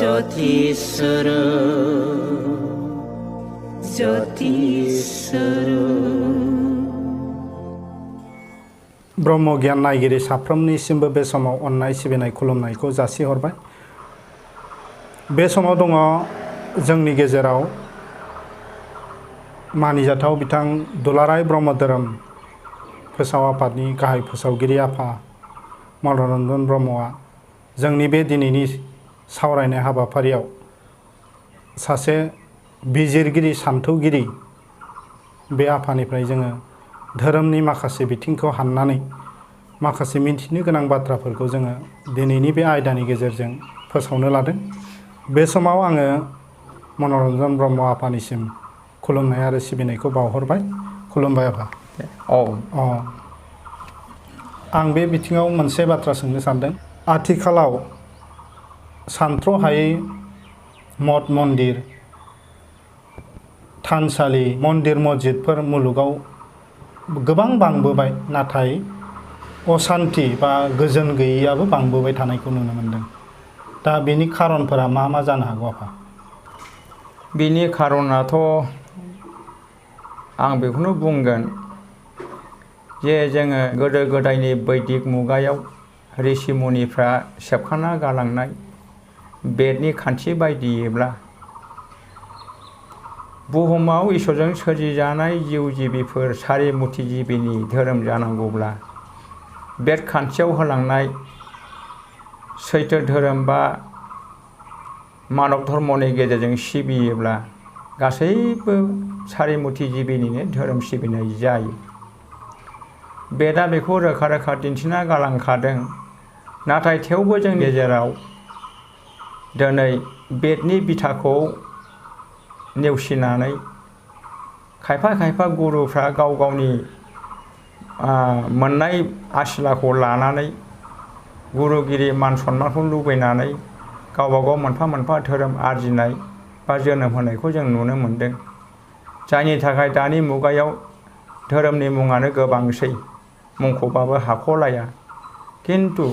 ज्योतिस्वरूप ब्रह्म गियान नायगिरि साफ्रोमनिसिमबो बे समाव अननाय सिबिनाय खुलुमनायखौ जासिहरबाय। बे समाव दङ जोंनि गेजेराव मानिजाथाव बिथां दुलाराय ब्रह्म धोरोम फोसाव आफादनि गाहाय फोसावगिरि आफा मनरन्जन ब्रह्मआ जोंनि बे दिनैनि सावरायनाय हाबाफारियाव सासे बिजिरगिरि सान्थौगिरि बे आफानिफ्राय जोङो धोरोमनि माखासे बिथिंखौ हाननानै माखासे मिन्थिनो गोनां बाथ्राफोरखौ जोङो दिनैनि बे आयदानि गेजेरजों फोसावनो लादों। बे समाव आङो मनरन्जन ब्रह्म आफानिसिम खुलुमनाय आरो सिबिनायखौ बावहरबाय। खुलुमबाय आफा। आं बे बिथिङाव मोनसे बाथ्रा सोंनो सानदों। आथिखालाव सानथ्र'हायै मठ मन्दिर, थानसालि, मन्दिर मस्जिदफोर मुलुगाव गोबां बांबोबाय, नाथाय असान्ति बा गोजोन गैयैयाबो बांबोबाय थानायखौ नुनो मोनदों। दा बेनि खारनफोरा मा मा जानो हागौ आफा? बेनि खारनाथ' आं बेखौनो बुंगोन जे जोङो गोदो गोदायनि बैदिक मुगायाव ऋषि मुनिफ्रा सेबखांना गालांनाय बेदनि खान्थि बायदियैब्ला बुहुमाव इसोरजों सोरजिजानाय जिउ जिबिफोर सारिमुथि जिबिनि धोरोम जानांगौब्ला बेद खान्थियाव होलांनाय सैथो धोरोम बा मानब धर्मनि गेजेरजों सिबियोब्ला गासैबो सारिमुथि जिबिनिनो धोरोम सिबिनाय जायो। बेदआ बेखौ रोखा रोखा दिन्थिना गालांखादों। नाथाय थेवबो जोंनि गेजेराव दिनै बेदनि बिथाखौ नेवसिनानै खायफा खायफा गुरुफ्रा गाव गावनि मोननाय आसिलाखौ लानानै गुरुगिरि मान सन्मानखौ लुबैनानै गावबा गाव मोनफा मोनफा धोरोम आरजिनाय बा जोनोम होनायखौ जों नुनो मोनदों। जायनि थाखाय दानि मुगायाव धोरोमनि मुङानो गोबांसै, मुंखौबाबो हाख'लाया। खिन्थु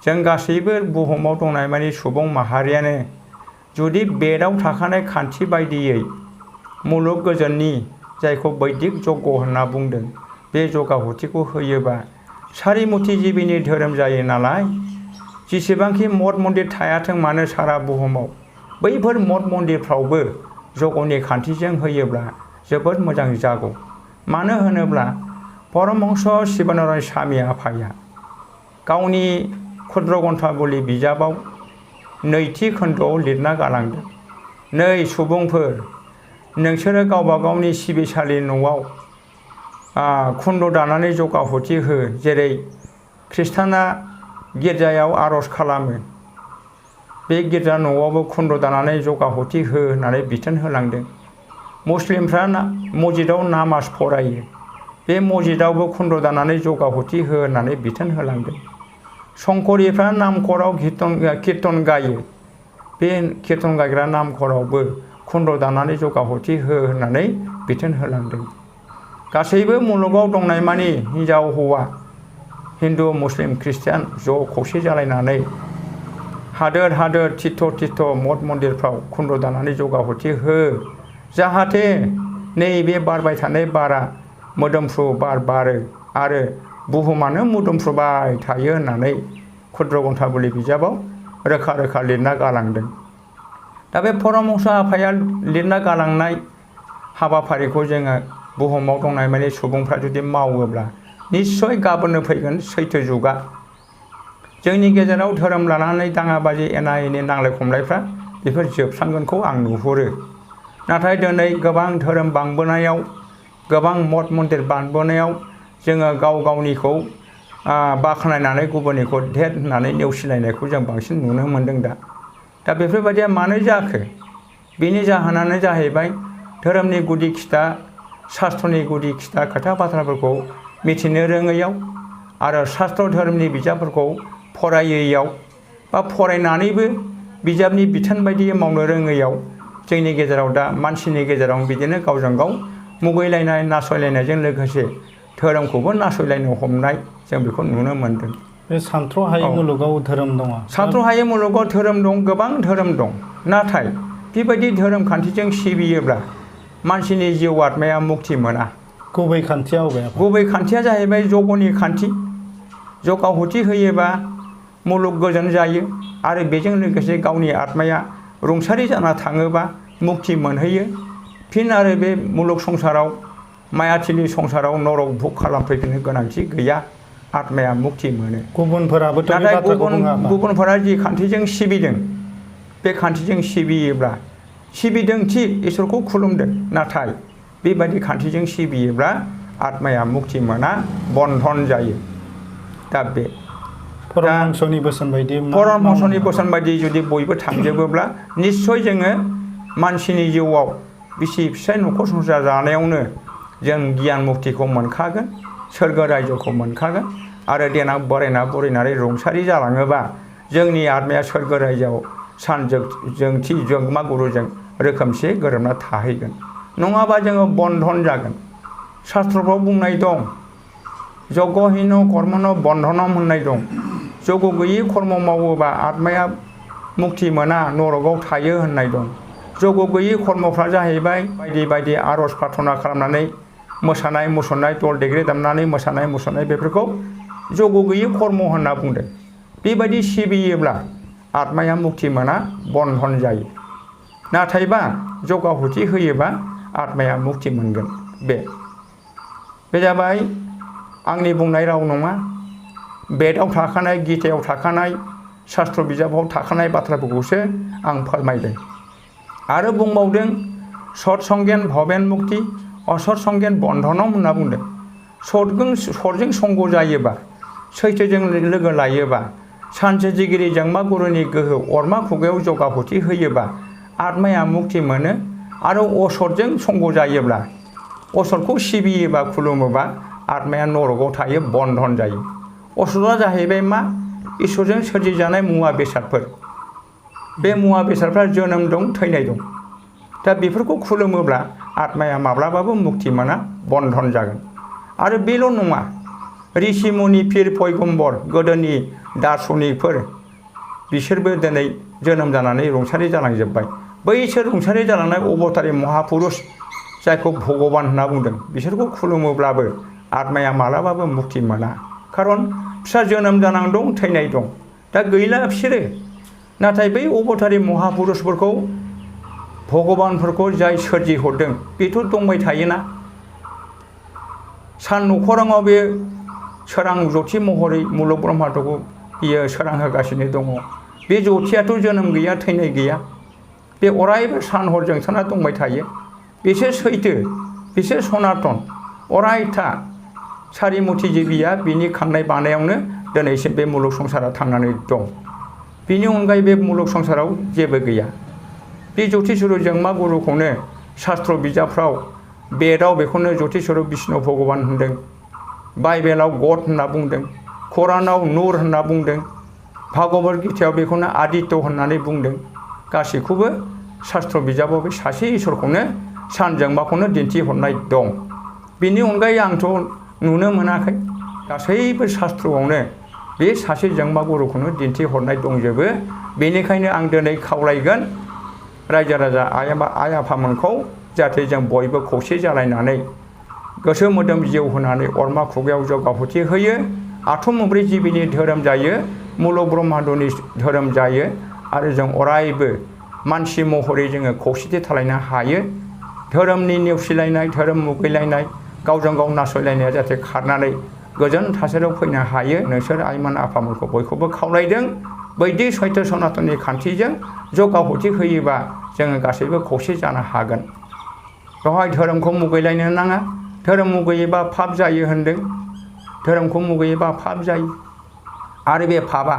जों गासैबो बुहुमाव दंनाय मानि सुबुं माहारियानो जुदि बेदआव थाखानाय खान्थि बायदियै मुलुग गोजोननि जायखौ बैदिक जग्य होनना बुंदों बे जगाहुथिखौ होयोबा सारिमुथि जिबिनि धोरोम जायो नालाय, जेसेबांखि मठ मन्दिर थायाथों मानो सारा बुहुमाव बैफोर मठ मन्दिरफ्रावबो जगनि खान्थिजों होयोब्ला जोबोद मोजां जागौ। मानो होनोब्ला परमहंस शिबानन्द स्वामी आफाया गावनि क्षुद्र ग्रन्थाबली बिजाबाव नैथि खोन्दोआव लिरना गालांदों। नै सुबुंफोर, नोंसोरो गावबा गावनि सिबिसालि न'आव कुन्ड दानानै जगाहुथि हो। जेरै खृष्टाना गिर्जायाव आर'ज खालामो, बे गिर्जा न'आवबो कुन्ड दानानै जगाहुथि हो होननानै बिथोन होलांदों। मुस्लिमफ्रा मस्जिदाव नामाज फरायो, बे मस्जिदावबो कुन्ड दानानै जगाहुथि हो होननानै बिथोन होलांदों। संकरिफ्रा नामखराव कीर्तन गायो, बे कीर्तन गायग्रा नामखरावबो कुन्ड दानानै जगाहुथि हो होननानै बिथोन होलांदों। गासैबो मुलुगाव दंनाय मानि हिन्जाव हौवा, हिन्दु मुस्लिम ख्रिस्टियान ज' खौसे जालायनानै हादोर हादोर तीर्थ मठ मन्दिरफ्राव कुन्ड दानानै जगाहुथि हो, जाहाथे नैबे बारबाय थानाय बारा मोदोमफ्रु बार बारो आरो बुहुमानो मोदोमफ्रुबाय थायो होननानै क्षुद्र ग्रन्थाबली बिजाबाव रोखा रोखा लिरना गालांदों। दा बे परमहंस आफाया लिरना गालांनाय हाबाफारिखौ जोङो बुहुमाव दंनाय माने सुबुंफ्रा जुदि मावोब्ला निस्सय गाबोननो फैगोन सैथो जुगा। जोंनि गेजेराव धोरोम लानानै दाङाबाजि एना एनि नांलाय खमलायफ्रा बेफोर जोबस्रांगोनखौ आं नुहुरो। नाथाय दिनै गोबां धोरोम बांबोनायाव, गोबां मठ मन्दिर बांबोनायाव जोङो गाव गावनिखौ बाख्नायनानै गुबुननिखौ धेट होननानै नेवसिलायनायखौ जों बांसिन नुनो मोन्दों। दा बेफोरबायदिया मानो जाखो? बेनि जाहोनानो जाहैबाय धोरोमनि गुदि खिथा, शास्त्रनि गुदि खिथा खोथा बाथ्राफोरखौ मिथिनो रोङैयाव आरो शास्त्र धोरोमनि बिजाबफोरखौ फरायैयाव बा फरायनानैबो बिजाबनि बिथोन बायदियै मावनो रोङैयाव जोंनि गेजेराव दा मानसिनि गेजेराव बिदिनो गावजों गाव मुगैलायनाय नासयलायनायजों लोगोसे धोरोमखौबो नासयलायनो हमनाय जों बेखौ नुनो मोनदों। बे सानथ्र'हायै मुलुगाव धोरोम दङ। सानथ्र'हायै मुलुगाव धोरोम दं, गोबां धोरोम दं। नाथाय बेबायदि धोरोम खान्थिजों सिबियोब्ला मानसिनि जिउ आत्माया मुक्ति मोना। गुबै खान्थिया अबे? गुबै खान्थिया जाहैबाय जगनि खान्थि। जग आहुति होयोबा मुलुग गोजोन जायो आरो बेजों लोगोसे गावनि आत्माया रुंसारि जाना थाङोबा मुक्ति मोनहैयो। फिन आरो बे मुलुग संसाराव मायाथिनि संसाराव नरक भुग खालामफैनो गोनांथि गैया, आत्माया मुक्ति मोनो। गुबुनफोराबोथ' बे नाथाय बाथ्राखौ बुङा होमबा? गुबुनफोरा जि खान्थिजों सिबिदों बे खान्थिजों सिबियोब्ला सिबिदों थिग, इसोरखौ खुलुमदों, नाथाय बेबायदि खान्थिजों सिबियोब्ला आत्माया मुक्ति मोना, बन्धन जायो। दा बे परमहंसनि बोसोन बायदि परमहंसनि बोसोन बायदि जुदि बयबो थांजोबोब्ला निस्सय जोङो मानसिनि जिउआव बिसि फिसाय न'खर संसार जानायावनो जों गियान मुक्तिखौ मोनखागोन, सोरगो रायजोखौ मोनखागोन आरो देनां बोरायनानै रुंसारि जालाङोबा जोंनि आत्माया सोरगो रायजोआव सानजोंथि जोंमा गुरुजों रोखोमसे गोरोबना थाहैगोन। नङाबा जोङो बन्धन जागोन। शास्त्रफ्राव बुंनाय दं, जगहिन कर्मन बन्धनम होननाय दं। जग गैयि कर्म मावोबा आत्माया मुक्ति मोना, नरकआव थायो होननाय दं। जग गैयि कर्मफ्रा जाहैबाय बायदि बायदि आरज प्रार्थना खालामनानै मोसानाय मुसुरनाय, दल देग्रे दामनानै मोसानाय मुसुरनाय, बेफोरखौ जग गैयि कर्म होनना बुंदों। बेबायदि सिबियोब्ला आत्माया मुक्ति मोना, बन्धन जायो। नाथायबा जग आहुति होयोबा आत्माया मुक्ति मोनगोन। बे जाबाय आंनि बुंनाय राव नङा, बेदाव थाखानाय, गीतायाव थाखानाय, शास्त्र बिजाबाव थाखानाय बाथ्राफोरखौसो आं फोरमायदों। आरो बुंबावदों, सत्संगेन भवेन मुक्ति असत्संगेन बन्धनम होनना बुंदों। सतजों संग जायोबा, सैथोजों लोगो लायोबा, सानसेजिगिरि जोंमा गुरुनि गोहो अरमा खुगायाव जग आहुति होयोबा आत्माया मुक्ति मोनो। आरो असतजों संग जायोब्ला, असतखौ सिबियोबा खुलुमोबा आत्माया नरकआव थायो, बन्धन जायो। असतआ जाहैबाय मा? इसोरजों सोरजिजानाय मुवा बेसादफोर। बे मुवा बेसादफ्रा जोनोम दं, थैनाय दं। दा बेफोरखौ खुलुमोब्ला आत्माया माब्लाबाबो मुक्ति मोना, बन्धन जागोन। आरो बेल' नङा, ऋषि मुनि पीर पैगम्बर गोदोनि दार्शनिकफोर, बिसोरबो दिनै जोनोम जानानै रुंसारि जालांजोब्बाय। बैसोर रुंसारि जालांनाय अबतारि महापुरुष, जायखौ भगबान होनना बुंदों, बिसोरखौ खुलुमोब्लाबो आत्माया मालाबाबो मुक्ति मोना। खारन फिसा जोनोम जानां दं, थैनाय दं। दा गैला बिसोरो। नाथाय बै अबतारि महापुरुषफोरखौ, भगबानफोरखौ जाय सोरजिहरदों, बेथ' दंबाय थायोना। सान नखराङाव बे सोरां ज्योति महरै मुलुग ब्रह्माण्डखौ बियो सोरां होगासिनो दङ। बे ज्योतियाथ' जोनोम गैया, थैनाय गैया। बे अरायबो सान हर जोंसारना दंबाय थायो। बिसोर सैथो, बिसोर सनातन, अरायथा सारिमुथि जिबिया बिनि खांनाय बानायावनो दिनैसिम बे मुलुग संसारा थांनानै दं। बिनि अनगायै बे मुलुग संसाराव जेबो गैया। बे ज्योतिस्वरूप जोंमा गुरुखौनो शास्त्र बिजाबफ्राव, बेदाव बेखौनो ज्योतिस्वरूप विष्णु भगबान होनदों, बाइबेलाव गड होनना बुंदों, कुरानाव नूर होनना बुंदों, भागवत गीतायाव बेखौनो आदित्य होननानै बुंदों। गासैखौबो शास्त्र बिजाबाव बे सासे इसोरखौनो सानजोंमाखौनो दिन्थिहरनाय दं। बिनि अनगायै आंथ' नुनो मोनाखै। गासैबो शास्त्रआवनो बे सासे जोंमा गुरुखौनो दिन्थिहरनाय दंजोबो। बेनिखायनो आं दिनै खावलायगोन रायजो राजा आइ आफामोनखौ, जाहाथे जों बयबो खौसे जालायनानै गोसो मोदोम जिउ होनानै अरमा खुगायाव जग आहुति होयो। आथुमब्रै जिबिनि धोरोम जायो, मुलुग ब्रह्माण्डनि धोरोम जायो आरो जों अरायबो मानसि महरै जोङो खौसेथि थालायनो हायो। धोरोमनि नेवसिलायनाय, धोरोम मुगैलायनाय, गावजों गाव नासयलायनाया जाहाथे खारनानै गोजोन थासारियाव फैनो हायो। नोंसोर आइमोन आफामोनखौ बयखौबो खावलायदों, बैदि सैथो सनातननि खान्थिजों जग आहुति होयोबा जोङो गासैबो खौसे जानो हागोन। बेवहाय धोरोमखौ मुगैलायनो नाङा। धोरोम मुगैयोबा पाप जायो होनदों। धोरोमखौ मुगैयोबा पाप जायो आरो बे पापआ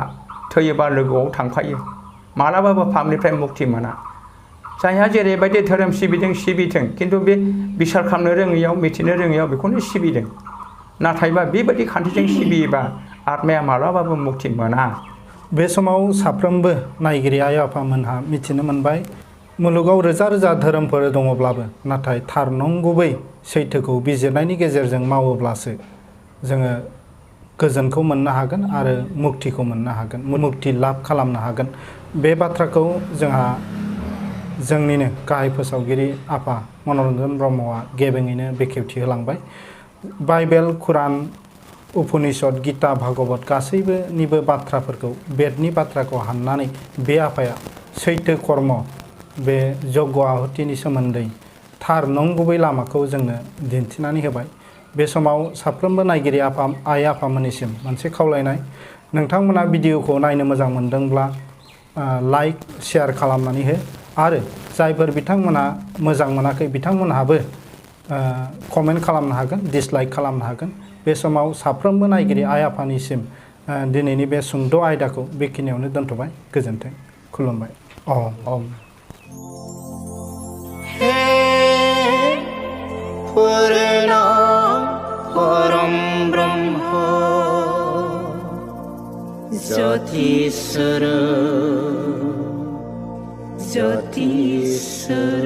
थैयोबा लोगोआव थांफायो। मालाबाबो पापनिफ्राय मुक्ति मोना। जायहा जेरैबायदि धोरोम सिबिदों सिबिथों, खिन्थु बे बिसार खालामनो रोङैयाव, मिथिनो रोङैयाव बेखौनो सिबिदों। नाथायबा बेबायदि खान्थिजों सिबियोबा आत्माया मालाबाबो मुक्ति मोना। बे समाव साफ्रोमबो नायगिरि आइ आफामोनहा मिथिनो मोनबाय, मुलुगाव रोजा रोजा धोरोमफोर दङब्लाबो नाथाय थार नंगुबै सैथोखौ बिजिरनायनि गेजेरजों मावोब्लासो जोङो गोजोनखौ मोननो हागोन आरो मुक्तिखौ मोननो हागोन, मुक्ति लाभ खालामनो हागोन। बे बाथ्राखौ जोंहा जोंनिनो गाहाय फोसावगिरि आफा मनरन्जन ब्रह्मआ गेबेङैनो बेखेवथि होलांबाय। बाइबेल, कुरान, उपनिषद, गीता, भागवत गासैबोनिबो बाथ्राफोरखौ, बेदनि बाथ्राखौ हाननानै बे आफाया सैथो कर्म, बे यज्ञ आहुतिनि सोमोन्दै थार नंगुबै लामाखौ जोंनो दिन्थिनानै होबाय। बे समाव साफ्रोमबो नायगिरि आइ आफामोननिसिम मोनसे खावलायनाय, नोंथांमोना भिडिअखौ नायनो मोजां मोनदोंब्ला लाइक, शेयार खालामनानै हो आरो जायफोर बिथांमोना मोजां मोनाखै बिथांमोनहाबो कमेन्ट खालामनो हागोन, डिसलाइक खालामनो हागोन। बे समाव साफ्रोमबो नायगिरि आइ आफानिसिम दिनैनि बे सुंद' आयदाखौ बेखिनियावनो दोनथ'बाय। गोजोन्थों, खुलुमबाय। हे पूर्ण परम ब्रह्म ज्योतिस्वरूप ज्योतिस्वरूप